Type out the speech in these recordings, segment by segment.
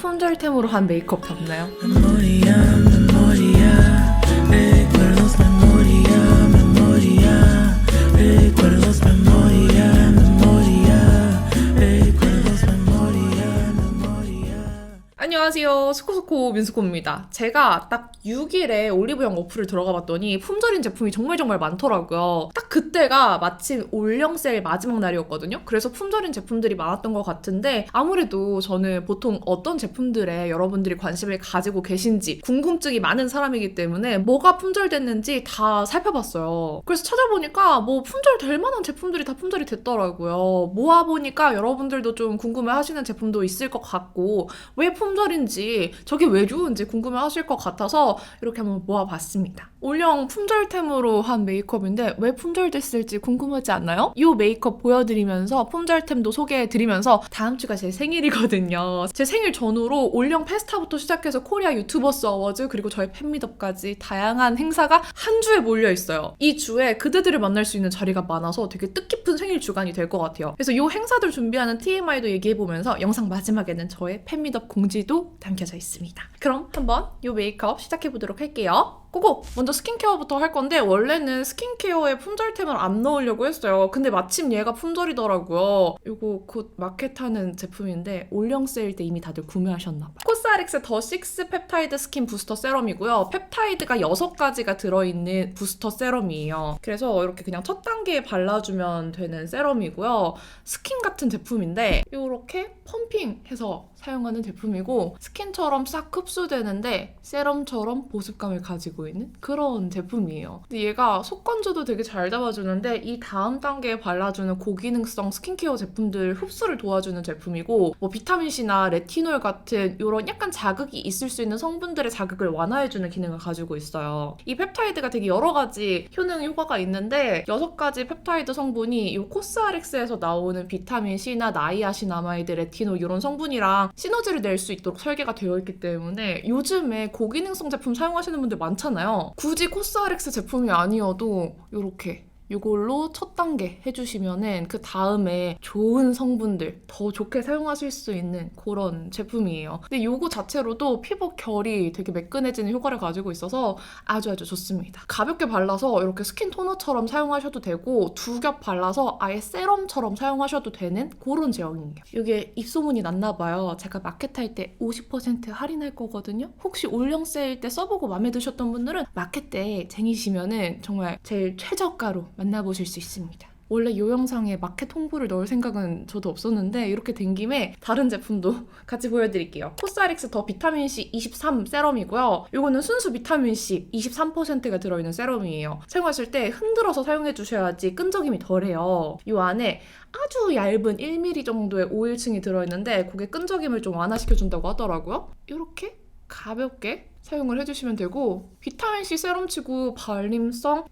품절템으로 한 메이크업답나요? 안녕하세요. 스코스코 민스코입니다. 제가 딱 6일에 올리브영 어플을 들어가 봤더니 품절인 제품이 정말 많더라고요. 딱 그때가 마침 올영 세일 마지막 날이었거든요. 그래서 품절인 제품들이 많았던 것 같은데 아무래도 저는 보통 어떤 제품들에 여러분들이 관심을 가지고 계신지 궁금증이 많은 사람이기 때문에 뭐가 품절됐는지 다 살펴봤어요. 그래서 찾아보니까 뭐 품절될 만한 제품들이 다 품절이 됐더라고요. 모아보니까 여러분들도 좀 궁금해하시는 제품도 있을 것 같고 왜 품절인지 저게 왜 좋은지 궁금해하실 것 같아서 이렇게 한번 모아봤습니다. 올영 품절템으로 한 메이크업인데 왜 품절됐을지 궁금하지 않나요? 이 메이크업 보여드리면서 품절템도 소개해드리면서 다음 주가 제 생일이거든요. 제 생일 전후로 올영 페스타부터 시작해서 코리아 유튜버스 어워즈 그리고 저희 팬미업까지 다양한 행사가 한 주에 몰려있어요. 이 주에 그대들을 만날 수 있는 자리가 많아서 되게 뜻깊은 생일 주간이 될 것 같아요. 그래서 이 행사들 준비하는 TMI도 얘기해보면서 영상 마지막에는 저의 팬미업 공지도 담겨져 있습니다. 그럼 한번 이 메이크업 시작해보도록 할게요. 고고! 먼저 스킨케어부터 할 건데 원래는 스킨케어에 품절템을 안 넣으려고 했어요. 근데 마침 얘가 품절이더라고요. 이거 곧 마켓하는 제품인데 올영 세일 때 이미 다들 구매하셨나봐요. 코스알엑스 더 6 펩타이드 스킨 부스터 세럼이고요. 펩타이드가 6가지가 들어있는 부스터 세럼이에요. 그래서 이렇게 그냥 첫 단계에 발라주면 되는 세럼이고요. 스킨 같은 제품인데 이렇게 펌핑해서 사용하는 제품이고 스킨처럼 싹 흡수되는데 세럼처럼 보습감을 가지고 있는 그런 제품이에요. 근데 얘가 속건조도 되게 잘 잡아주는데 이 다음 단계에 발라주는 고기능성 스킨케어 제품들 흡수를 도와주는 제품이고 뭐 비타민C나 레티놀 같은 이런 약간 자극이 있을 수 있는 성분들의 자극을 완화해주는 기능을 가지고 있어요. 이 펩타이드가 되게 여러 가지 효능 효과가 있는데 6가지 펩타이드 성분이 이 코스알엑스에서 나오는 비타민C나 나이아신아마이드, 레티놀 이런 성분이랑 시너지를 낼 수 있도록 설계가 되어 있기 때문에 요즘에 고기능성 제품 사용하시는 분들 많잖아요. 굳이 코스알엑스 제품이 아니어도 이렇게 이걸로 첫 단계 해주시면은 그 다음에 좋은 성분들 더 좋게 사용하실 수 있는 그런 제품이에요. 근데 이거 자체로도 피부 결이 되게 매끈해지는 효과를 가지고 있어서 아주 좋습니다. 가볍게 발라서 이렇게 스킨 토너처럼 사용하셔도 되고 두 겹 발라서 아예 세럼처럼 사용하셔도 되는 그런 제형이에요. 이게 입소문이 났나봐요. 제가 마켓할 때 50% 할인할 거거든요. 혹시 올영 세일 때 써보고 마음에 드셨던 분들은 마켓 때 쟁이시면은 정말 제일 최저가로 만나보실 수 있습니다. 원래 이 영상에 마켓 홍보를 넣을 생각은 저도 없었는데 이렇게 된 김에 다른 제품도 같이 보여드릴게요. 코스알엑스 더 비타민C 23 세럼이고요. 이거는 순수 비타민C 23%가 들어있는 세럼이에요. 사용하실 때 흔들어서 사용해 주셔야지 끈적임이 덜해요. 이 안에 아주 얇은 1mm 정도의 오일층이 들어있는데 그게 끈적임을 좀 완화시켜준다고 하더라고요. 이렇게 가볍게 사용을 해주시면 되고 비타민C 세럼치고 발림성,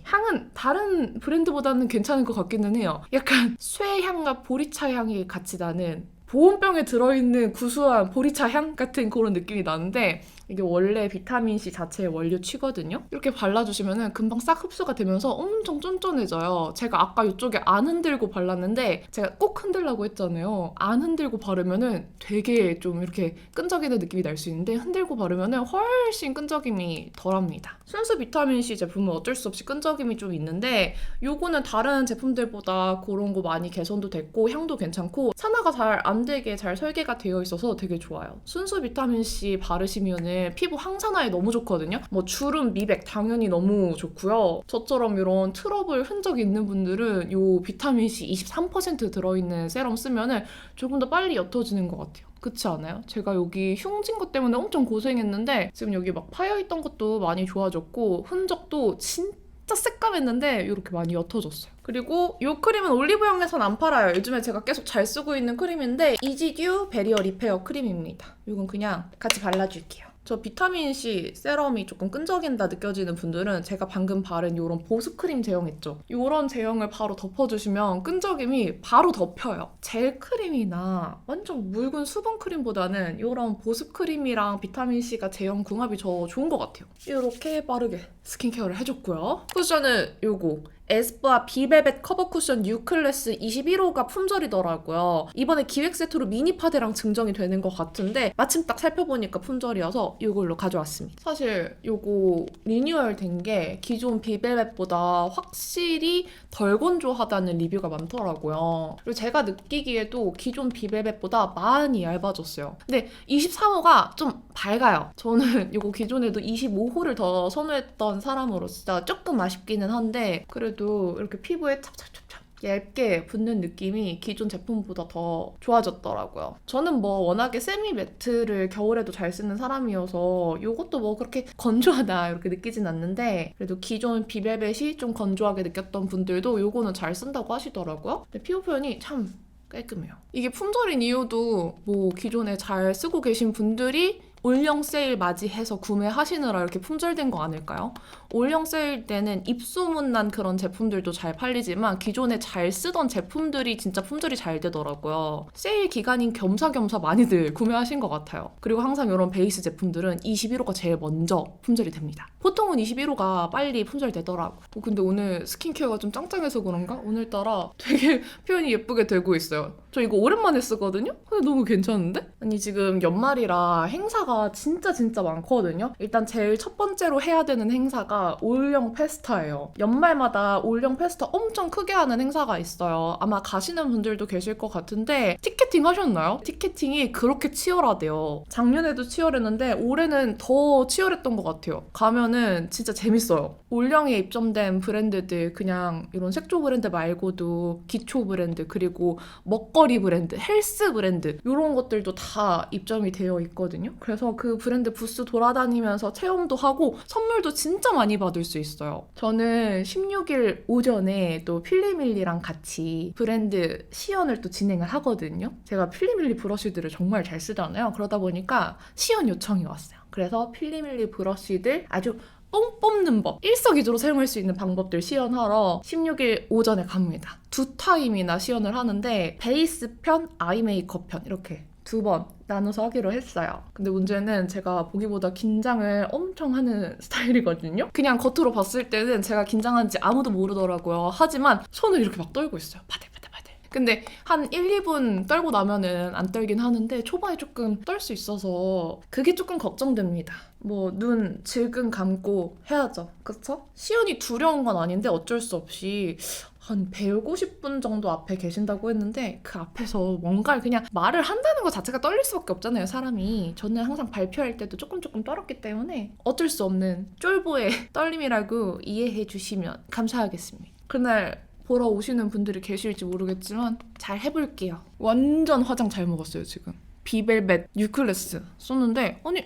향은 다른 브랜드보다는 괜찮은 것 같기는 해요. 약간 쇠향과 보리차 향이 같이 나는 보온병에 들어있는 구수한 보리차 향 같은 그런 느낌이 나는데 이게 원래 비타민C 자체의 원료치거든요. 이렇게 발라주시면 금방 싹 흡수가 되면서 엄청 쫀쫀해져요. 제가 아까 이쪽에 안 흔들고 발랐는데 제가 꼭 흔들라고 했잖아요. 안 흔들고 바르면 되게 좀 이렇게 끈적이는 느낌이 날 수 있는데 흔들고 바르면 훨씬 끈적임이 덜합니다. 순수 비타민C 제품은 어쩔 수 없이 끈적임이 좀 있는데 요거는 다른 제품들보다 그런 거 많이 개선도 됐고 향도 괜찮고 산화가 잘 안 되게 잘 설계가 되어 있어서 되게 좋아요. 순수 비타민C 바르시면은 피부 항산화에 너무 좋거든요. 뭐 주름, 미백 당연히 너무 좋고요. 저처럼 이런 트러블 흔적 있는 분들은 요 비타민C 23% 들어있는 세럼 쓰면은 조금 더 빨리 옅어지는 것 같아요. 그렇지 않아요? 제가 여기 흉진 것 때문에 엄청 고생했는데 지금 여기 막 파여있던 것도 많이 좋아졌고 흔적도 진짜 새까맸는데 이렇게 많이 옅어졌어요. 그리고 이 크림은 올리브영에선 안 팔아요. 요즘에 제가 계속 잘 쓰고 있는 크림인데 이지듀 베리어 리페어 크림입니다. 이건 그냥 같이 발라줄게요. 저 비타민C 세럼이 조금 끈적인다 느껴지는 분들은 제가 방금 바른 이런 보습크림 제형 있죠? 이런 제형을 바로 덮어주시면 끈적임이 바로 덮여요. 젤 크림이나 완전 묽은 수분 크림보다는 이런 보습크림이랑 비타민C가 제형 궁합이 더 좋은 것 같아요. 이렇게 빠르게 스킨케어를 해줬고요. 쿠션은 요거 에스쁘아 비벨벳 커버 쿠션 뉴클래스 21호가 품절이더라고요. 이번에 기획 세트로 미니 파데랑 증정이 되는 것 같은데 마침 딱 살펴보니까 품절이어서 이걸로 가져왔습니다. 사실 이거 리뉴얼 된 게 기존 비벨벳보다 확실히 덜 건조하다는 리뷰가 많더라고요. 그리고 제가 느끼기에도 기존 비벨벳보다 많이 얇아졌어요. 근데 23호가 좀 밝아요. 저는 이거 기존에도 25호를 더 선호했던 사람으로 진짜 조금 아쉽기는 한데 그래도 이렇게 피부에 찹찹찹찹 얇게 붙는 느낌이 기존 제품보다 더 좋아졌더라고요. 저는 뭐 워낙에 세미 매트를 겨울에도 잘 쓰는 사람이어서 이것도 뭐 그렇게 건조하다 이렇게 느끼진 않는데 그래도 기존 비벨벳이 좀 건조하게 느꼈던 분들도 이거는 잘 쓴다고 하시더라고요. 근데 피부 표현이 참 깔끔해요. 이게 품절인 이유도 뭐 기존에 잘 쓰고 계신 분들이 올영 세일 맞이해서 구매하시느라 이렇게 품절된 거 아닐까요? 올영 세일 때는 입소문 난 그런 제품들도 잘 팔리지만 기존에 잘 쓰던 제품들이 진짜 품절이 잘 되더라고요. 세일 기간인 겸사겸사 많이들 구매하신 것 같아요. 그리고 항상 이런 베이스 제품들은 21호가 제일 먼저 품절이 됩니다. 보통은 21호가 빨리 품절되더라고요. 근데 오늘 스킨케어가 좀 짱짱해서 그런가? 오늘따라 되게 표현이 예쁘게 되고 있어요. 저 이거 오랜만에 쓰거든요? 근데 너무 괜찮은데? 아니 지금 연말이라 행사가 진짜 많거든요. 일단 제일 첫 번째로 해야 되는 행사가 올영 페스타예요. 연말마다 올영 페스타 엄청 크게 하는 행사가 있어요. 아마 가시는 분들도 계실 것 같은데 티켓팅 하셨나요? 티켓팅이 그렇게 치열하대요. 작년에도 치열했는데 올해는 더 치열했던 것 같아요. 가면은 진짜 재밌어요. 올영에 입점된 브랜드들 그냥 이런 색조 브랜드 말고도 기초 브랜드 그리고 먹거리 브랜드, 헬스 브랜드 이런 것들도 다 입점이 되어 있거든요. 그래서 그 브랜드 부스 돌아다니면서 체험도 하고 선물도 진짜 많이 받을 수 있어요. 저는 16일 오전에 또 필리밀리랑 같이 브랜드 시연을 또 진행을 하거든요. 제가 필리밀리 브러쉬들을 정말 잘 쓰잖아요. 그러다 보니까 시연 요청이 왔어요. 그래서 필리밀리 브러쉬들 아주 뽕 뽑는 법, 일석이조로 사용할 수 있는 방법들 시연하러 16일 오전에 갑니다. 2타임이나 시연을 하는데 베이스 편, 아이 메이크업 편 이렇게 2번 나눠서 하기로 했어요. 근데 문제는 제가 보기보다 긴장을 엄청 하는 스타일이거든요. 그냥 겉으로 봤을 때는 제가 긴장하는지 아무도 모르더라고요. 하지만 손을 이렇게 막 떨고 있어요. 바들바들바들. 근데 한 1, 2분 떨고 나면은 안 떨긴 하는데 초반에 조금 떨 수 있어서 그게 조금 걱정됩니다. 뭐 눈 질끈 감고 해야죠. 그쵸? 시연이 두려운 건 아닌데 어쩔 수 없이 한 150분 정도 앞에 계신다고 했는데 그 앞에서 뭔가를 그냥 말을 한다는 것 자체가 떨릴 수밖에 없잖아요, 사람이. 저는 항상 발표할 때도 조금 떨었기 때문에 어쩔 수 없는 쫄보의 떨림이라고 이해해 주시면 감사하겠습니다. 그날 보러 오시는 분들이 계실지 모르겠지만 잘 해볼게요. 완전 화장 잘 먹었어요, 지금. 비벨벳 뉴클래스 썼는데 아니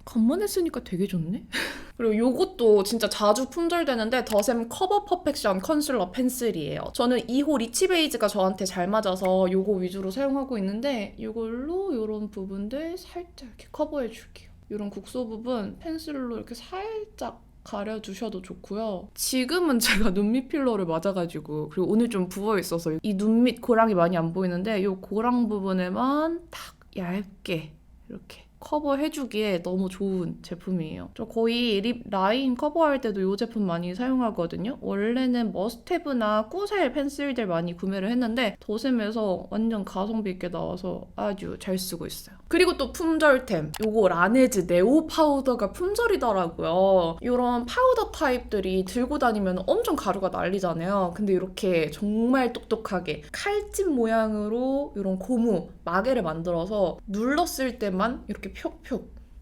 간만에 쓰니까 되게 좋네? 그리고 요것도 진짜 자주 품절되는데 더샘 커버 퍼펙션 컨실러 펜슬이에요. 저는 2호 리치 베이지가 저한테 잘 맞아서 요거 위주로 사용하고 있는데 이걸로 요런 부분들 살짝 이렇게 커버해 줄게요. 요런 국소 부분 펜슬로 이렇게 살짝 가려주셔도 좋고요. 지금은 제가 눈밑 필러를 맞아가지고 그리고 오늘 좀 부어있어서 이 눈밑 고랑이 많이 안 보이는데 이 고랑 부분에만 딱 얇게 이렇게 커버해주기에 너무 좋은 제품이에요. 저 거의 립 라인 커버할 때도 이 제품 많이 사용하거든요. 원래는 머스테브나 꾸셀 펜슬들 많이 구매를 했는데 더샘에서 완전 가성비 있게 나와서 아주 잘 쓰고 있어요. 그리고 또 품절템. 요거 라네즈 네오 파우더가 품절이더라고요. 이런 파우더 타입들이 들고 다니면 엄청 가루가 날리잖아요. 근데 이렇게 정말 똑똑하게 칼집 모양으로 이런 고무 마개를 만들어서 눌렀을 때만 이렇게 표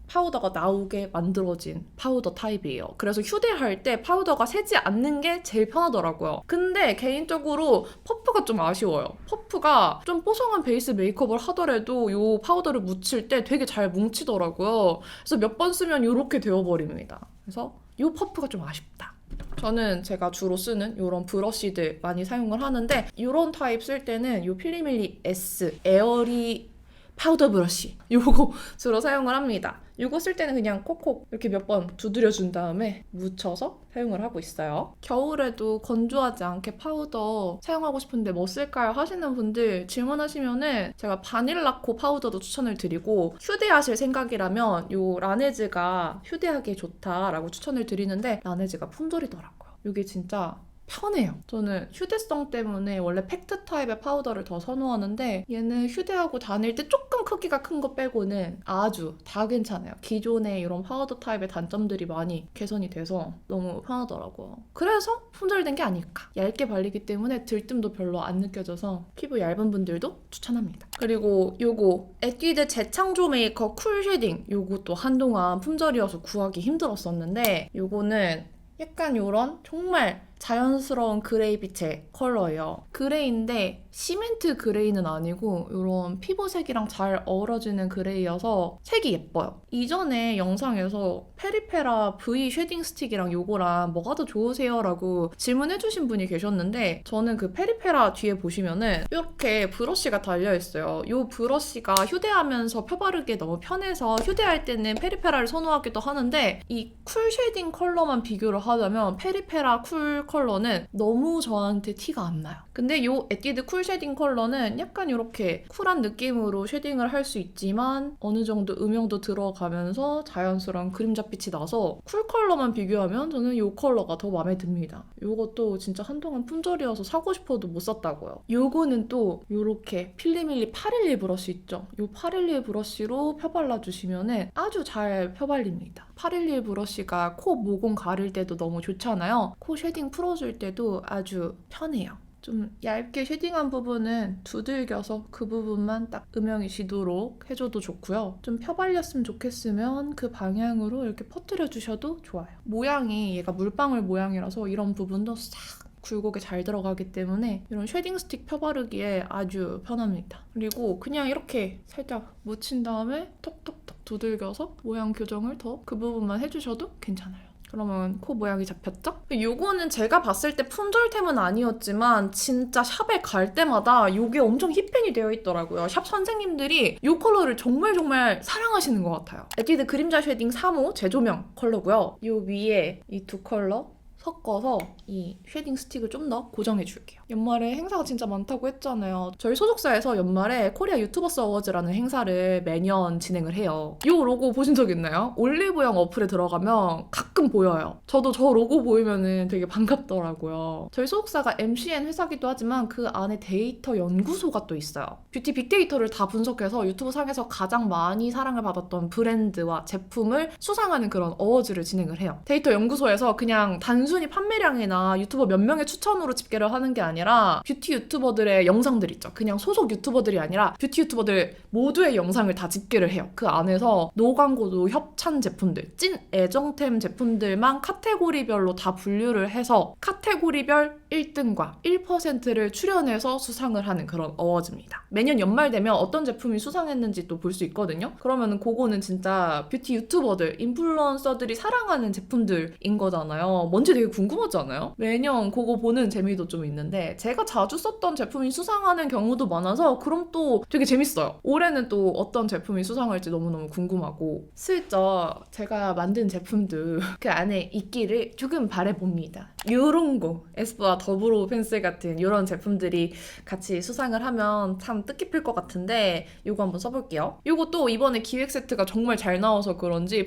파우더가 나오게 만들어진 파우더 타입이에요. 그래서 휴대할 때 파우더가 새지 않는 게 제일 편하더라고요. 근데 개인적으로 퍼프가 좀 아쉬워요. 퍼프가 좀 뽀송한 베이스 메이크업을 하더라도 이 파우더를 묻힐 때 되게 잘 뭉치더라고요. 그래서 몇 번 쓰면 이렇게 되어버립니다. 그래서 이 퍼프가 좀 아쉽다. 저는 제가 주로 쓰는 이런 브러쉬들 많이 사용을 하는데 이런 타입 쓸 때는 이 필리밀리 S 에어리 파우더 브러쉬 이거 주로 사용을 합니다. 이거 쓸 때는 그냥 콕콕 이렇게 몇 번 두드려준 다음에 묻혀서 사용을 하고 있어요. 겨울에도 건조하지 않게 파우더 사용하고 싶은데 뭐 쓸까요? 하시는 분들 질문하시면은 제가 바닐라코 파우더도 추천을 드리고 휴대하실 생각이라면 이 라네즈가 휴대하기에 좋다라고 추천을 드리는데 라네즈가 품절이더라고요. 이게 진짜 편해요. 저는 휴대성 때문에 원래 팩트 타입의 파우더를 더 선호하는데 얘는 휴대하고 다닐 때 조금 크기가 큰 거 빼고는 아주 다 괜찮아요. 기존의 이런 파우더 타입의 단점들이 많이 개선이 돼서 너무 편하더라고요. 그래서 품절된 게 아닐까. 얇게 발리기 때문에 들뜸도 별로 안 느껴져서 피부 얇은 분들도 추천합니다. 그리고 요거 에뛰드 재창조 메이커 쿨 쉐딩, 요것도 한동안 품절이어서 구하기 힘들었었는데 요거는 약간 요런 정말 자연스러운 그레이 빛의 컬러예요. 그레이인데 시멘트 그레이는 아니고 이런 피부색이랑 잘 어우러지는 그레이여서 색이 예뻐요. 이전에 영상에서 페리페라 V 쉐딩 스틱이랑 요거랑 뭐가 더 좋으세요? 라고 질문해주신 분이 계셨는데 저는 그 페리페라 뒤에 보시면은 이렇게 브러쉬가 달려있어요. 이 브러쉬가 휴대하면서 펴바르기에 너무 편해서 휴대할 때는 페리페라를 선호하기도 하는데 이 쿨 쉐딩 컬러만 비교를 하자면 페리페라 쿨 컬러는 너무 저한테 티가 안 나요. 근데 이 에뛰드 쿨 쉐딩 컬러는 약간 이렇게 쿨한 느낌으로 쉐딩을 할 수 있지만 어느 정도 음영도 들어가면서 자연스러운 그림자빛이 나서 쿨 컬러만 비교하면 저는 이 컬러가 더 마음에 듭니다. 이것도 진짜 한동안 품절이어서 사고 싶어도 못 샀다고요. 요거는 또 이렇게 필리밀리 811 브러쉬 있죠? 이 811 브러쉬로 펴발라주시면 아주 잘 펴발립니다. 811 브러쉬가 코 모공 가릴 때도 너무 좋잖아요. 코 쉐딩 풀어줄 때도 아주 편해요. 좀 얇게 쉐딩한 부분은 두들겨서 그 부분만 딱 음영이 지도록 해줘도 좋고요. 좀 펴발렸으면 좋겠으면 그 방향으로 이렇게 퍼뜨려 주셔도 좋아요. 모양이 얘가 물방울 모양이라서 이런 부분도 싹 굴곡에 잘 들어가기 때문에 이런 쉐딩 스틱 펴바르기에 아주 편합니다. 그리고 그냥 이렇게 살짝 묻힌 다음에 톡톡톡 두들겨서 모양 교정을 더 그 부분만 해주셔도 괜찮아요. 그러면 코 모양이 잡혔죠? 요거는 제가 봤을 때 품절템은 아니었지만 진짜 샵에 갈 때마다 요게 엄청 힙팬이 되어 있더라고요. 샵 선생님들이 요 컬러를 정말 사랑하시는 것 같아요. 에뛰드 그림자 쉐딩 3호 재조명 컬러고요. 요 위에 이 두 컬러 섞어서 이 쉐딩 스틱을 좀 더 고정해 줄게요. 연말에 행사가 진짜 많다고 했잖아요. 저희 소속사에서 연말에 코리아 유튜버스 어워즈라는 행사를 매년 진행을 해요. 이 로고 보신 적 있나요? 올리브영 어플에 들어가면 가끔 보여요. 저도 저 로고 보이면 되게 반갑더라고요. 저희 소속사가 MCN 회사기도 하지만 그 안에 데이터 연구소가 또 있어요. 뷰티 빅데이터를 다 분석해서 유튜브 상에서 가장 많이 사랑을 받았던 브랜드와 제품을 수상하는 그런 어워즈를 진행을 해요. 데이터 연구소에서 그냥 단순히 판매량이나 유튜버 몇 명의 추천으로 집계를 하는 게 아니라 뷰티 유튜버들의 영상들 있죠. 그냥 소속 유튜버들이 아니라 뷰티 유튜버들 모두의 영상을 다 집계를 해요. 그 안에서 노광고, 노협찬 제품들, 찐 애정템 제품들만 카테고리별로 다 분류를 해서 카테고리별 1등과 1%를 추려내서 수상을 하는 그런 어워즈입니다. 매년 연말 되면 어떤 제품이 수상했는지 또 볼 수 있거든요. 그러면 그거는 진짜 뷰티 유튜버들, 인플루언서들이 사랑하는 제품들인 거잖아요. 뭔지 되게 궁금하지 않아요? 매년 그거 보는 재미도 좀 있는데 제가 자주 썼던 제품이 수상하는 경우도 많아서 그럼 또 되게 재밌어요. 올해는 또 어떤 제품이 수상할지 너무너무 궁금하고 슬쩍 제가 만든 제품도 그 안에 있기를 조금 바라봅니다. 요런 거 에스쁘아 더브로우 펜슬 같은 이런 제품들이 같이 수상을 하면 참 뜻깊을 것 같은데 요거 한번 써볼게요. 요것도 이번에 기획 세트가 정말 잘 나와서 그런지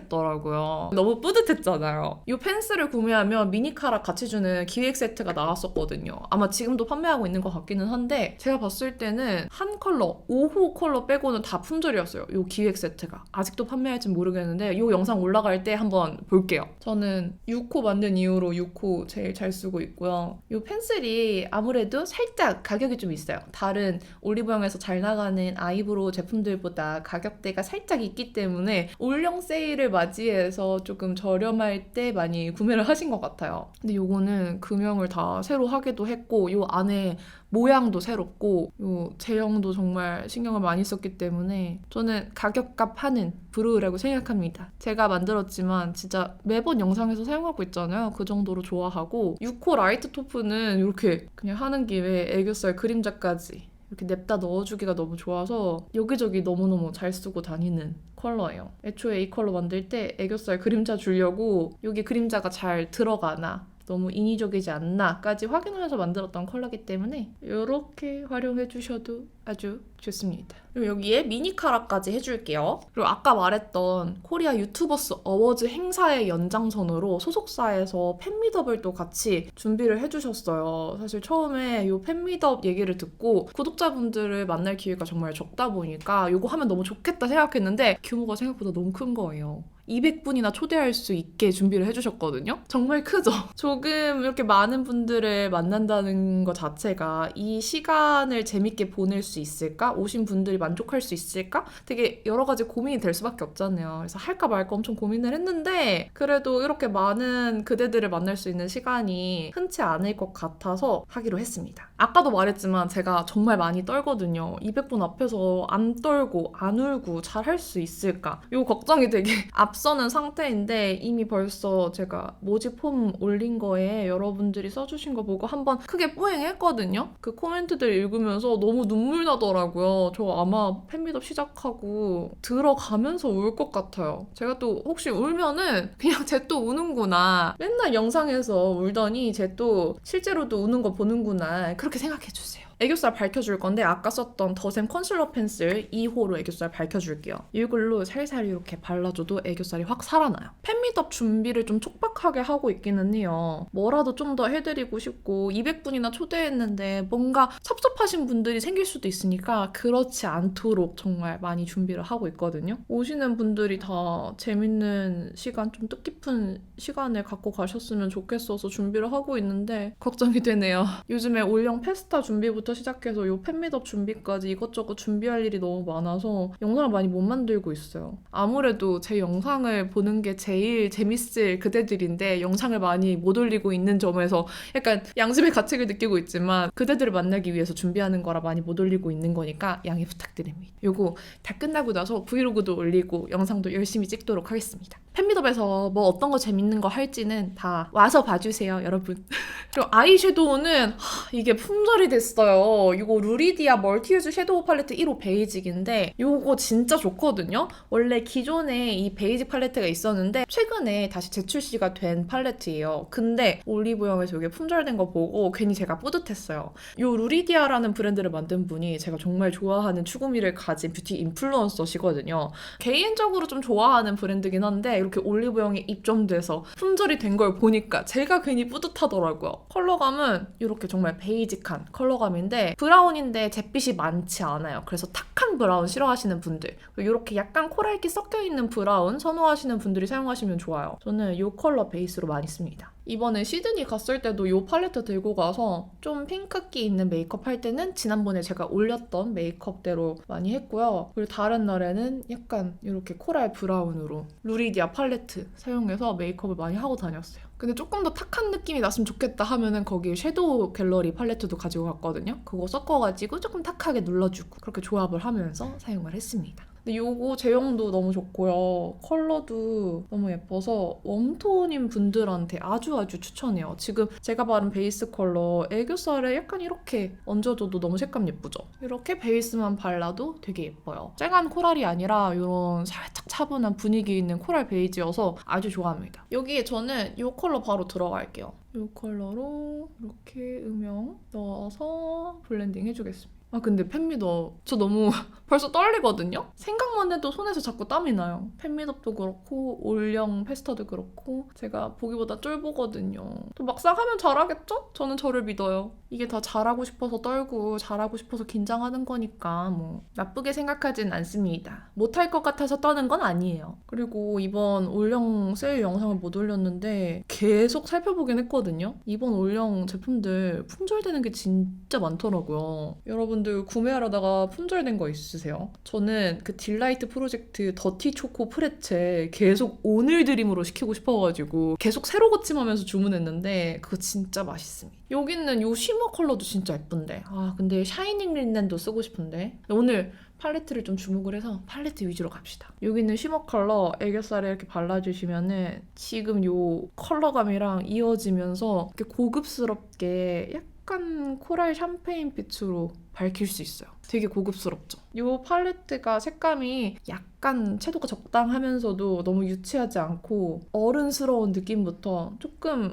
품절됐더라고요. 너무 뿌듯했잖아요. 이 펜슬을 구매하면 미니카락 같이 주는 기획 세트가 나왔었거든요. 아마 지금도 판매하고 있는 것 같기는 한데 제가 봤을 때는 한 컬러, 5호 컬러 빼고는 다 품절이었어요. 이 기획 세트가. 아직도 판매할진 모르겠는데 이 영상 올라갈 때 한번 볼게요. 저는 6호 만든 이후로 6호 제일 잘 쓰고 있고요. 이 펜슬이 아무래도 살짝 가격이 좀 있어요. 다른 올리브영에서 잘 나가는 아이브로우 제품들보다 가격대가 살짝 있기 때문에 올영 세일을 맞이해서 조금 저렴할 때 많이 구매를 하신 것 같아요. 근데 요거는 금형을 다 새로 하기도 했고 요 안에 모양도 새롭고 요 제형도 정말 신경을 많이 썼기 때문에 저는 가격값 하는 브로우라고 생각합니다. 제가 만들었지만 진짜 매번 영상에서 사용하고 있잖아요. 그 정도로 좋아하고 6호 라이트 토프는 이렇게 그냥 하는 김에 애교살 그림자까지 이렇게 냅다 넣어주기가 너무 좋아서 여기저기 너무너무 잘 쓰고 다니는 컬러예요. 애초에 이 컬러 만들 때 애교살 그림자 주려고 여기 그림자가 잘 들어가나 너무 인위적이지 않나까지 확인하면서 만들었던 컬러기 때문에 이렇게 활용해 주셔도 아주 좋습니다. 그리고 여기에 미니 카라까지 해줄게요. 그리고 아까 말했던 코리아 유튜버스 어워즈 행사의 연장선으로 소속사에서 팬미더을 또 같이 준비를 해주셨어요. 사실 처음에 이 팬미더 얘기를 듣고 구독자분들을 만날 기회가 정말 적다 보니까 이거 하면 너무 좋겠다 생각했는데 규모가 생각보다 너무 큰 거예요. 200분이나 초대할 수 있게 준비를 해주셨거든요. 정말 크죠? 조금 이렇게 많은 분들을 만난다는 것 자체가 이 시간을 재밌게 보낼 수 있을까? 오신 분들이 만족할 수 있을까? 되게 여러 가지 고민이 될 수밖에 없잖아요. 그래서 할까 말까 엄청 고민을 했는데 그래도 이렇게 많은 그대들을 만날 수 있는 시간이 흔치 않을 것 같아서 하기로 했습니다. 아까도 말했지만 제가 정말 많이 떨거든요. 200분 앞에서 안 떨고 안 울고 잘 할 수 있을까? 이 걱정이 되게 앞서는 상태인데 이미 벌써 제가 모집 폼 올린 거에 여러분들이 써주신 거 보고 한번 크게 뿌행했거든요. 그 코멘트들 읽으면서 너무 눈물 나더라고요. 저 아마 팬미업 시작하고 들어가면서 울 것 같아요. 제가 또 혹시 울면은 그냥 쟤 또 우는구나. 맨날 영상에서 울더니 쟤 또 실제로도 우는 거 보는구나. 그렇게 생각해주세요. 애교살 밝혀줄 건데 아까 썼던 더샘 컨실러 펜슬 2호로 애교살 밝혀줄게요. 이걸로 살살 이렇게 발라줘도 애교살이 확 살아나요. 팬미업 준비를 좀 촉박하게 하고 있기는 해요. 뭐라도 좀 더 해드리고 싶고 200분이나 초대했는데 뭔가 섭섭하신 분들이 생길 수도 있으니까 그렇지 않도록 정말 많이 준비를 하고 있거든요. 오시는 분들이 다 재밌는 시간, 좀 뜻깊은 시간을 갖고 가셨으면 좋겠어서 준비를 하고 있는데 걱정이 되네요. 요즘에 올영 페스타 준비부터 시작해서 요 팬미업 준비까지 이것저것 준비할 일이 너무 많아서 영상을 많이 못 만들고 있어요. 아무래도 제 영상을 보는 게 제일 재밌을 그대들인데 영상을 많이 못 올리고 있는 점에서 약간 양심의 가책을 느끼고 있지만 그대들을 만나기 위해서 준비하는 거라 많이 못 올리고 있는 거니까 양해 부탁드립니다. 요거 다 끝나고 나서 브이로그도 올리고 영상도 열심히 찍도록 하겠습니다. 팬미업에서 뭐 어떤 거 재밌는 거 할지는 다 와서 봐주세요, 여러분. 그리고 아이섀도우는 이게 품절이 됐어요. 이거 루리디아 멀티유즈 섀도우 팔레트 1호 베이직인데 이거 진짜 좋거든요. 원래 기존에 이 베이직 팔레트가 있었는데 최근에 다시 재출시가 된 팔레트예요. 근데 올리브영에서 이게 품절된 거 보고 괜히 제가 뿌듯했어요. 이 루리디아라는 브랜드를 만든 분이 제가 정말 좋아하는 추구미를 가진 뷰티 인플루언서시거든요. 개인적으로 좀 좋아하는 브랜드긴 한데 이렇게 올리브영에 입점돼서 품절이 된 걸 보니까 제가 괜히 뿌듯하더라고요. 컬러감은 이렇게 정말 베이직한 컬러감인데 브라운인데 잿빛이 많지 않아요. 그래서 탁한 브라운 싫어하시는 분들, 이렇게 약간 코랄기 섞여있는 브라운 선호하시는 분들이 사용하시면 좋아요. 저는 이 컬러 베이스로 많이 씁니다. 이번에 시드니 갔을 때도 이 팔레트 들고 가서 좀 핑크기 있는 메이크업 할 때는 지난번에 제가 올렸던 메이크업대로 많이 했고요. 그리고 다른 날에는 약간 이렇게 코랄 브라운으로 루리디아 팔레트 사용해서 메이크업을 많이 하고 다녔어요. 근데 조금 더 탁한 느낌이 났으면 좋겠다 하면은 거기 섀도우 갤러리 팔레트도 가지고 갔거든요. 그거 섞어가지고 조금 탁하게 눌러주고 그렇게 조합을 하면서 사용을 했습니다. 근데 요거 제형도 너무 좋고요. 컬러도 너무 예뻐서 웜톤인 분들한테 아주 추천해요. 지금 제가 바른 베이스 컬러 애교살에 약간 이렇게 얹어줘도 너무 색감 예쁘죠? 이렇게 베이스만 발라도 되게 예뻐요. 쨍한 코랄이 아니라 이런 살짝 차분한 분위기 있는 코랄 베이지여서 아주 좋아합니다. 여기에 저는 이 컬러 바로 들어갈게요. 이 컬러로 이렇게 음영 넣어서 블렌딩 해주겠습니다. 근데 팬미더 저 너무 벌써 떨리거든요? 생각만 해도 손에서 자꾸 땀이 나요. 팬미더도 그렇고 올영 페스타도 그렇고 제가 보기보다 쫄보거든요. 또 막상 하면 잘하겠죠? 저는 저를 믿어요. 이게 다 잘하고 싶어서 떨고 잘하고 싶어서 긴장하는 거니까 뭐 나쁘게 생각하진 않습니다. 못할 것 같아서 떠는 건 아니에요. 그리고 이번 올영 세일 영상을 못 올렸는데 계속 살펴보긴 했거든요. 이번 올영 제품들 품절되는 게 진짜 많더라고요. 여러분들 구매하려다가 품절된 거 있으세요? 저는 그 딜라이트 프로젝트 더티 초코 프레체 계속 오늘 드림으로 시키고 싶어가지고 계속 새로 고침하면서 주문했는데 그거 진짜 맛있습니다. 여기 있는 요 쉬머 컬러도 진짜 예쁜데 근데 샤이닝 린넨도 쓰고 싶은데 오늘 팔레트를 좀 주목을 해서 팔레트 위주로 갑시다. 여기 있는 쉬머 컬러 애교살에 이렇게 발라주시면은 지금 요 컬러감이랑 이어지면서 이렇게 고급스럽게 약간 코랄 샴페인 빛으로 밝힐 수 있어요. 되게 고급스럽죠. 이 팔레트가 색감이 약간 채도가 적당하면서도 너무 유치하지 않고 어른스러운 느낌부터 조금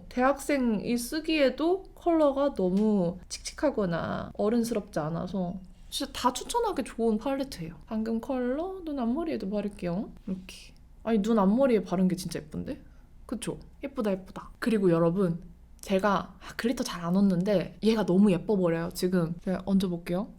대학생이 쓰기에도 컬러가 너무 칙칙하거나 어른스럽지 않아서 진짜 다 추천하기 좋은 팔레트예요. 방금 컬러 눈 앞머리에도 바를게요. 이렇게. 아니 눈 앞머리에 바른 게 진짜 예쁜데? 그쵸? 예쁘다 예쁘다. 그리고 여러분 제가 글리터 잘 안 얹는데 얘가 너무 예뻐버려요. 지금 제가 얹어볼게요.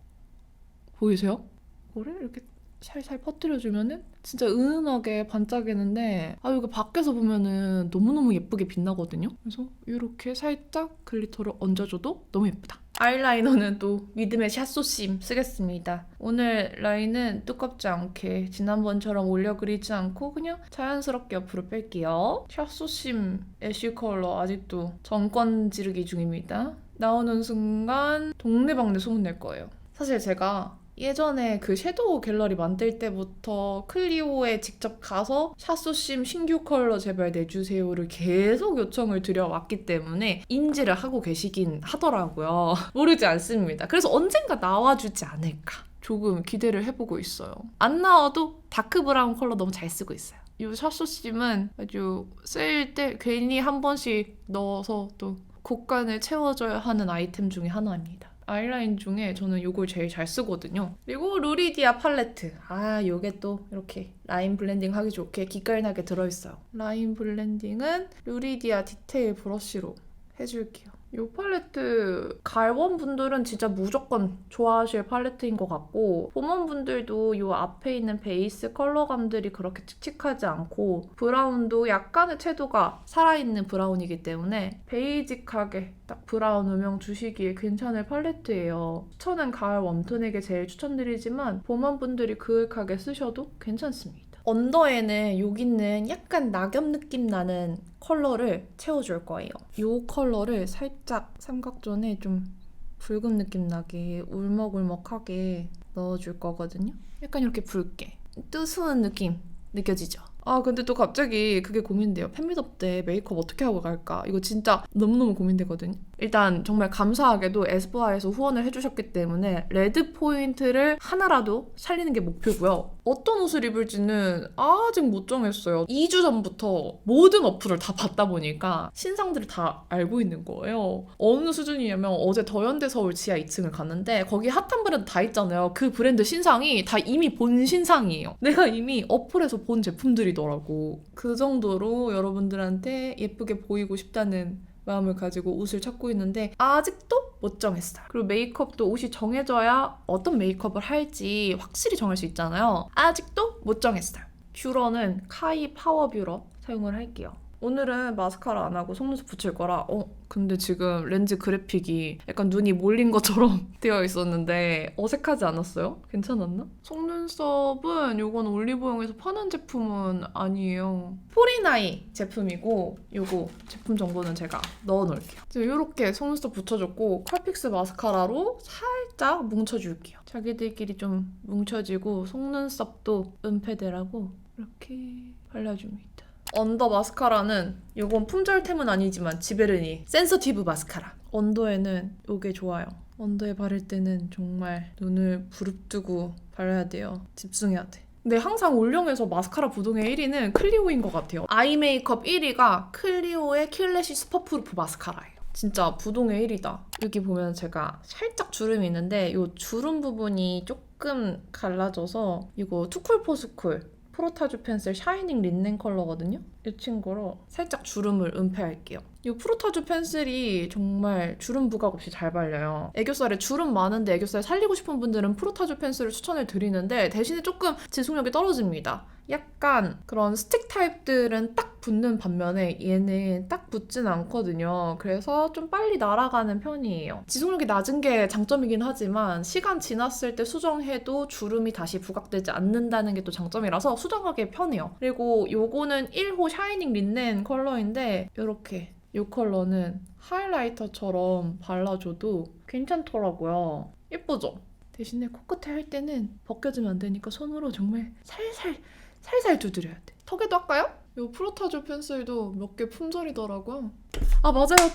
보이세요? 이거를 이렇게 살살 퍼뜨려주면은 진짜 은은하게 반짝이는데 이거 밖에서 보면은 너무너무 예쁘게 빛나거든요. 그래서 이렇게 살짝 글리터를 얹어줘도 너무 예쁘다. 아이라이너는 또 믿음의 샷소심 쓰겠습니다. 오늘 라인은 두껍지 않게 지난번처럼 올려 그리지 않고 그냥 자연스럽게 옆으로 뺄게요. 샷소심 애쉬 컬러 아직도 정권 지르기 중입니다. 나오는 순간 동네방네 소문낼 거예요. 사실 제가 예전에 그 섀도우 갤러리 만들 때부터 클리오에 직접 가서 샷소심 신규 컬러 제발 내주세요를 계속 요청을 드려왔기 때문에 인지를 하고 계시긴 하더라고요. 모르지 않습니다. 그래서 언젠가 나와주지 않을까 조금 기대를 해보고 있어요. 안 나와도 다크 브라운 컬러 너무 잘 쓰고 있어요. 이 샷소심은 아주 쓰일 때 괜히 한 번씩 넣어서 또 곡간을 채워줘야 하는 아이템 중에 하나입니다. 아이라인 중에 저는 이걸 제일 잘 쓰거든요. 그리고 루리디아 팔레트. 요게 또 이렇게 라인 블렌딩 하기 좋게 기깔나게 들어있어요. 라인 블렌딩은 루리디아 디테일 브러쉬로 해줄게요. 이 팔레트 가을원분들은 진짜 무조건 좋아하실 팔레트인 것 같고 봄원분들도 이 앞에 있는 베이스 컬러감들이 그렇게 칙칙하지 않고 브라운도 약간의 채도가 살아있는 브라운이기 때문에 베이직하게 딱 브라운 음영 주시기에 괜찮을 팔레트예요. 추천은 가을 웜톤에게 제일 추천드리지만 봄원분들이 그윽하게 쓰셔도 괜찮습니다. 언더에는 여기 있는 약간 낙엽 느낌 나는 컬러를 채워줄 거예요. 이 컬러를 살짝 삼각존에 좀 붉은 느낌 나게 울먹울먹하게 넣어줄 거거든요. 약간 이렇게 붉게 뜨스운 느낌 느껴지죠? 근데 또 갑자기 그게 고민돼요. 팬미업 때 메이크업 어떻게 하고 갈까? 이거 진짜 너무너무 고민되거든요. 일단 정말 감사하게도 에스쁘아에서 후원을 해주셨기 때문에 레드 포인트를 하나라도 살리는 게 목표고요. 어떤 옷을 입을지는 아직 못 정했어요. 2주 전부터 모든 어플을 다 봤다 보니까 신상들을 다 알고 있는 거예요. 어느 수준이냐면 어제 더현대 서울 지하 2층을 갔는데 거기 핫한 브랜드 다 있잖아요. 그 브랜드 신상이 다 이미 본 신상이에요. 내가 이미 어플에서 본 제품들이더라고. 그 정도로 여러분들한테 예쁘게 보이고 싶다는 마음을 가지고 옷을 찾고 있는데 아직도 못 정했어요. 그리고 메이크업도 옷이 정해져야 어떤 메이크업을 할지 확실히 정할 수 있잖아요. 아직도 못 정했어요. 뷰러는 카이 파워 뷰러 사용을 할게요. 오늘은 마스카라 안 하고 속눈썹 붙일 거라 근데 지금 렌즈 그래픽이 약간 눈이 몰린 것처럼 되어 있었는데 어색하지 않았어요? 괜찮았나? 속눈썹은 이건 올리브영에서 파는 제품은 아니에요. 포리나이 제품이고 요거 제품 정보는 제가 넣어놓을게요. 이렇게 속눈썹 붙여줬고 컬픽스 마스카라로 살짝 뭉쳐줄게요. 자기들끼리 좀 뭉쳐지고 속눈썹도 은폐되라고 이렇게 발라줍니다. 언더 마스카라는 이건 품절템은 아니지만 지베르니 센서티브 마스카라. 언더에는 이게 좋아요. 언더에 바를 때는 정말 눈을 부릅뜨고 발라야 돼요. 집중해야 돼. 근데 항상 올영에서 마스카라 부동의 1위는 클리오인 것 같아요. 아이 메이크업 1위가 클리오의 킬래시 슈퍼프루프 마스카라예요. 진짜 부동의 1위다. 여기 보면 제가 살짝 주름이 있는데 이 주름 부분이 조금 갈라져서 이거 투쿨포스쿨 프로타주 펜슬 샤이닝 린넨 컬러거든요. 이 친구로 살짝 주름을 은폐할게요. 이 프로타주 펜슬이 정말 주름 부각 없이 잘 발려요. 애교살에 주름 많은데 애교살 살리고 싶은 분들은 프로타주 펜슬을 추천을 드리는데 대신에 조금 지속력이 떨어집니다. 약간 그런 스틱 타입들은 딱 붙는 반면에 얘는 딱 붙진 않거든요. 그래서 좀 빨리 날아가는 편이에요. 지속력이 낮은 게 장점이긴 하지만 시간 지났을 때 수정해도 주름이 다시 부각되지 않는다는 게 또 장점이라서 수정하기 편해요. 그리고 요거는 1호 샤이닝 린넨 컬러인데 이렇게 이 컬러는 하이라이터처럼 발라줘도 괜찮더라고요. 예쁘죠? 대신에 코끝에 할 때는 벗겨지면 안 되니까 손으로 정말 살살 두드려야 돼. 턱에도 할까요? 이 프로타주 펜슬도 몇 개 품절이더라고요. 아 맞아요,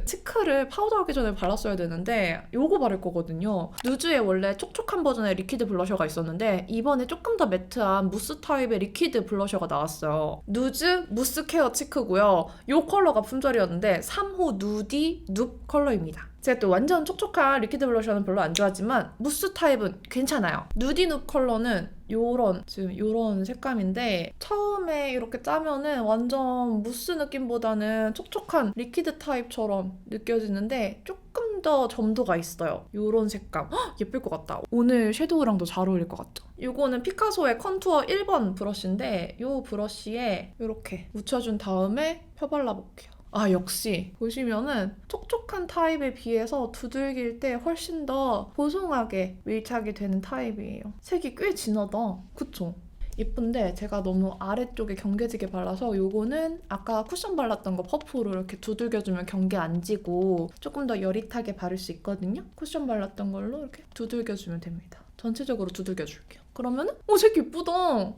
치크를 파우더하기 전에 발랐어야 되는데 요거 바를 거거든요. 누즈의 원래 촉촉한 버전의 리퀴드 블러셔가 있었는데 이번에 조금 더 매트한 무스 타입의 리퀴드 블러셔가 나왔어요. 누즈 무스 케어 치크고요. 요 컬러가 품절이었는데 3호 누디 눕 컬러입니다. 제가 또 완전 촉촉한 리퀴드 블러셔는 별로 안 좋아하지만 무스 타입은 괜찮아요. 누디 눕 컬러는 요런 색감인데 처음에 이렇게 짜면은 완전 무스 느낌보다는 촉촉한 리퀴드 타입처럼 느껴지는데 조금 더 점도가 있어요. 요런 색감. 헉, 예쁠 것 같다. 오늘 섀도우랑도 잘 어울릴 것 같죠? 요거는 피카소의 컨투어 1번 브러쉬인데 요 브러쉬에 이렇게 묻혀준 다음에 펴발라볼게요. 아 역시 보시면은 촉촉한 타입에 비해서 두들길 때 훨씬 더 보송하게 밀착이 되는 타입이에요. 색이 꽤 진하다. 그쵸? 예쁜데 제가 너무 아래쪽에 경계지게 발라서 요거는 아까 쿠션 발랐던 거 퍼프로 이렇게 두들겨주면 경계 안 지고 조금 더 여릿하게 바를 수 있거든요. 쿠션 발랐던 걸로 이렇게 두들겨주면 됩니다. 전체적으로 두들겨줄게요. 그러면은 색 예쁘다.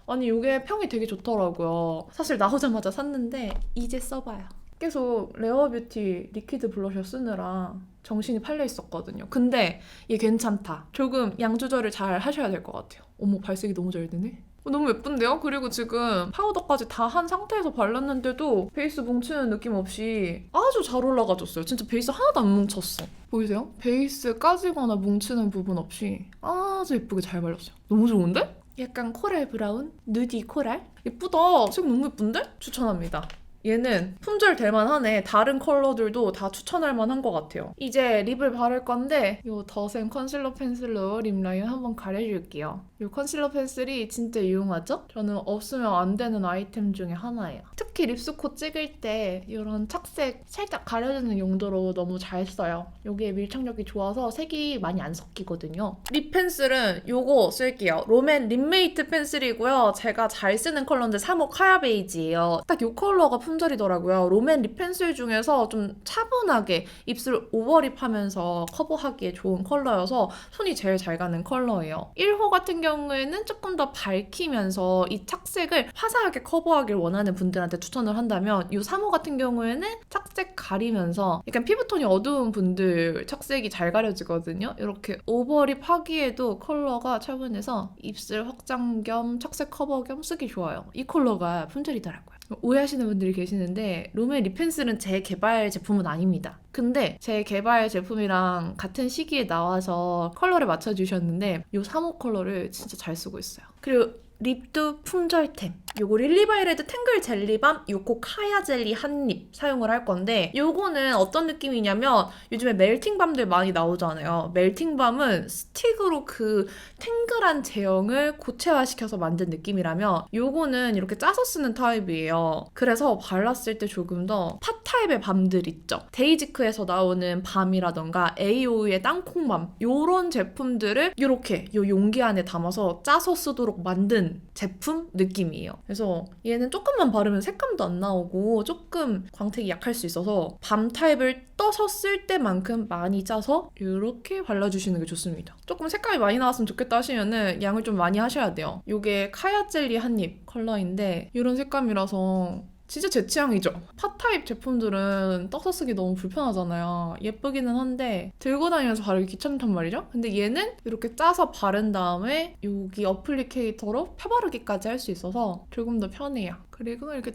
아니 이게 평이 되게 좋더라고요. 사실 나오자마자 샀는데 이제 써봐요. 계속 레어뷰티 리퀴드 블러셔 쓰느라 정신이 팔려 있었거든요. 근데 얘 괜찮다. 조금 양 조절을 잘 하셔야 될 것 같아요. 어머 발색이 너무 잘 되네. 너무 예쁜데요? 그리고 지금 파우더까지 다 한 상태에서 발랐는데도 베이스 뭉치는 느낌 없이 아주 잘 올라가줬어요. 진짜 베이스 하나도 안 뭉쳤어. 보이세요? 베이스 까지거나 뭉치는 부분 없이 아주 예쁘게 잘 발랐어요. 너무 좋은데? 약간 코랄 브라운? 누디 코랄? 예쁘다. 색 너무 예쁜데? 추천합니다. 얘는 품절 될만하네. 다른 컬러들도 다 추천할 만한 것 같아요. 이제 립을 바를 건데 이 더샘 컨실러 펜슬로 립 라인 한번 가려줄게요. 이 컨실러 펜슬이 진짜 유용하죠? 저는 없으면 안 되는 아이템 중에 하나예요. 특히 립스코 찍을 때 이런 착색 살짝 가려주는 용도로 너무 잘 써요. 여기에 밀착력이 좋아서 색이 많이 안 섞이거든요. 립 펜슬은 이거 쓸게요. 롬앤 립메이트 펜슬이고요. 제가 잘 쓰는 컬러인데 3호 카야 베이지예요. 딱 이 컬러가 품절이더라고요. 롬앤 립 펜슬 중에서 좀 차분하게 입술 오버립하면서 커버하기에 좋은 컬러여서 손이 제일 잘 가는 컬러예요. 1호 같은 경우에는 조금 더 밝히면서 이 착색을 화사하게 커버하길 원하는 분들한테 추천을 한다면 이 3호 같은 경우에는 착색 가리면서 약간 피부톤이 어두운 분들 착색이 잘 가려지거든요. 이렇게 오버립 하기에도 컬러가 차분해서 입술 확장 겸 착색 커버 겸 쓰기 좋아요. 이 컬러가 품절이더라고요. 오해하시는 분들이 계시는데 롬앤 립 펜슬은 제 개발 제품은 아닙니다. 근데 제 개발 제품이랑 같은 시기에 나와서 컬러를 맞춰주셨는데 이 3호 컬러를 진짜 잘 쓰고 있어요. 그리고 립도 품절템. 요거 릴리바이레드 탱글 젤리밤 요코 카야 젤리 한 립 사용을 할 건데 요거는 어떤 느낌이냐면 요즘에 멜팅밤들 많이 나오잖아요. 멜팅밤은 스틱으로 그 탱글한 제형을 고체화시켜서 만든 느낌이라면 요거는 이렇게 짜서 쓰는 타입이에요. 그래서 발랐을 때 조금 더 팟 타입의 밤들 있죠. 데이지크에서 나오는 밤이라던가 AO의 땅콩밤 요런 제품들을 이렇게 요 용기 안에 담아서 짜서 쓰도록 만든 제품 느낌이에요. 그래서 얘는 조금만 바르면 색감도 안 나오고 조금 광택이 약할 수 있어서 밤 타입을 떠서 쓸 때만큼 많이 짜서 이렇게 발라주시는 게 좋습니다. 조금 색감이 많이 나왔으면 좋겠다 하시면은 양을 좀 많이 하셔야 돼요. 이게 카야 젤리 한입 컬러인데 이런 색감이라서 진짜 제 취향이죠. 팟타입 제품들은 떠서 쓰기 너무 불편하잖아요. 예쁘기는 한데 들고 다니면서 바르기 귀찮단 말이죠. 근데 얘는 이렇게 짜서 바른 다음에 여기 어플리케이터로 펴바르기까지 할 수 있어서 조금 더 편해요. 그리고 이렇게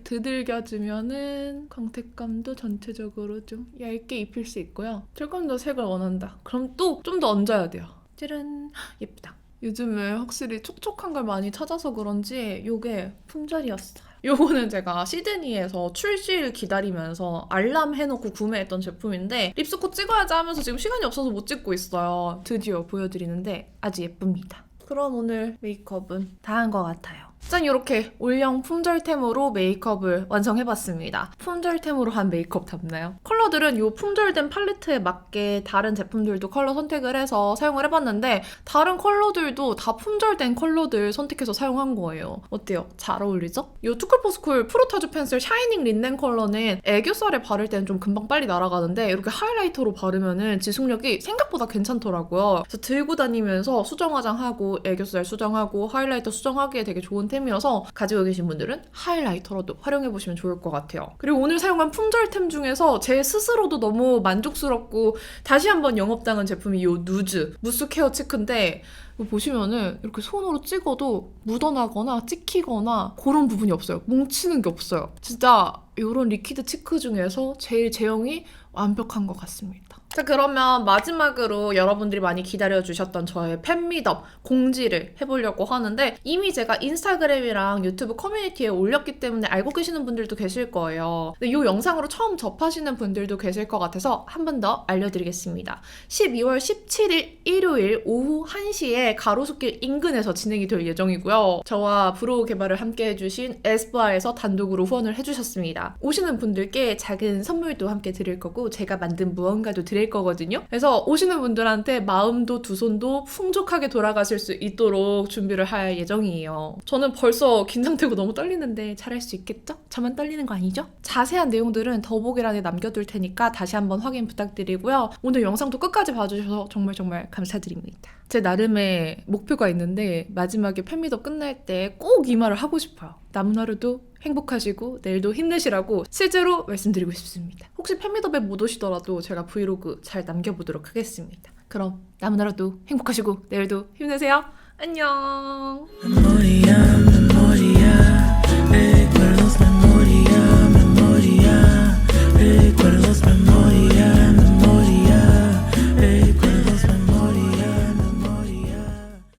두들겨주면은 광택감도 전체적으로 좀 얇게 입힐 수 있고요. 조금 더 색을 원한다. 그럼 또 좀 더 얹어야 돼요. 짜란! 예쁘다. 요즘에 확실히 촉촉한 걸 많이 찾아서 그런지 이게 품절이었어요. 요거는 제가 시드니에서 출시를 기다리면서 알람 해놓고 구매했던 제품인데 립스코 찍어야지 하면서 지금 시간이 없어서 못 찍고 있어요. 드디어 보여드리는데 아주 예쁩니다. 그럼 오늘 메이크업은 다 한 것 같아요. 짠! 이렇게 올영 품절템으로 메이크업을 완성해봤습니다. 품절템으로 한 메이크업 답나요? 컬러들은 이 품절된 팔레트에 맞게 다른 제품들도 컬러 선택을 해서 사용을 해봤는데 다른 컬러들도 다 품절된 컬러들 선택해서 사용한 거예요. 어때요? 잘 어울리죠? 이 투쿨포스쿨 프로타주 펜슬 샤이닝 린넨 컬러는 애교살에 바를 때는 좀 금방 빨리 날아가는데 이렇게 하이라이터로 바르면은 지속력이 생각보다 괜찮더라고요. 그래서 들고 다니면서 수정 화장하고 애교살 수정하고 하이라이터 수정하기에 되게 좋은 상템이어서 가지고 계신 분들은 하이라이터로도 활용해보시면 좋을 것 같아요. 그리고 오늘 사용한 품절템 중에서 제 스스로도 너무 만족스럽고 다시 한번 영업당한 제품이 이 누즈 무스 케어 치크인데, 이거 보시면은 이렇게 손으로 찍어도 묻어나거나 찍히거나 그런 부분이 없어요. 뭉치는 게 없어요. 진짜 이런 리퀴드 치크 중에서 제일 제형이 완벽한 것 같습니다. 자, 그러면 마지막으로 여러분들이 많이 기다려주셨던 저의 팬미덕 공지를 해보려고 하는데, 이미 제가 인스타그램이랑 유튜브 커뮤니티에 올렸기 때문에 알고 계시는 분들도 계실 거예요. 근데 이 영상으로 처음 접하시는 분들도 계실 것 같아서 한 번 더 알려드리겠습니다. 12월 17일 일요일 오후 1시에 가로수길 인근에서 진행이 될 예정이고요. 저와 브로우 개발을 함께 해주신 에스쁘아에서 단독으로 후원을 해주셨습니다. 오시는 분들께 작은 선물도 함께 드릴 거고 제가 만든 무언가도 드릴 거거든요. 그래서 오시는 분들한테 마음도 두 손도 풍족하게 돌아가실 수 있도록 준비를 할 예정이에요. 저는 벌써 긴장되고 너무 떨리는데 잘할 수 있겠죠? 저만 떨리는 거 아니죠? 자세한 내용들은 더보기란에 남겨둘 테니까 다시 한번 확인 부탁드리고요. 오늘 영상도 끝까지 봐주셔서 정말 정말 감사드립니다. 제 나름의 목표가 있는데 마지막에 팬미덕 끝날 때 꼭 이 말을 하고 싶어요. 남은 하루도 행복하시고 내일도 힘내시라고 실제로 말씀드리고 싶습니다. 혹시 팬미덕에 못 오시더라도 제가 브이로그 잘 남겨보도록 하겠습니다. 그럼 남은 하루도 행복하시고 내일도 힘내세요. 안녕.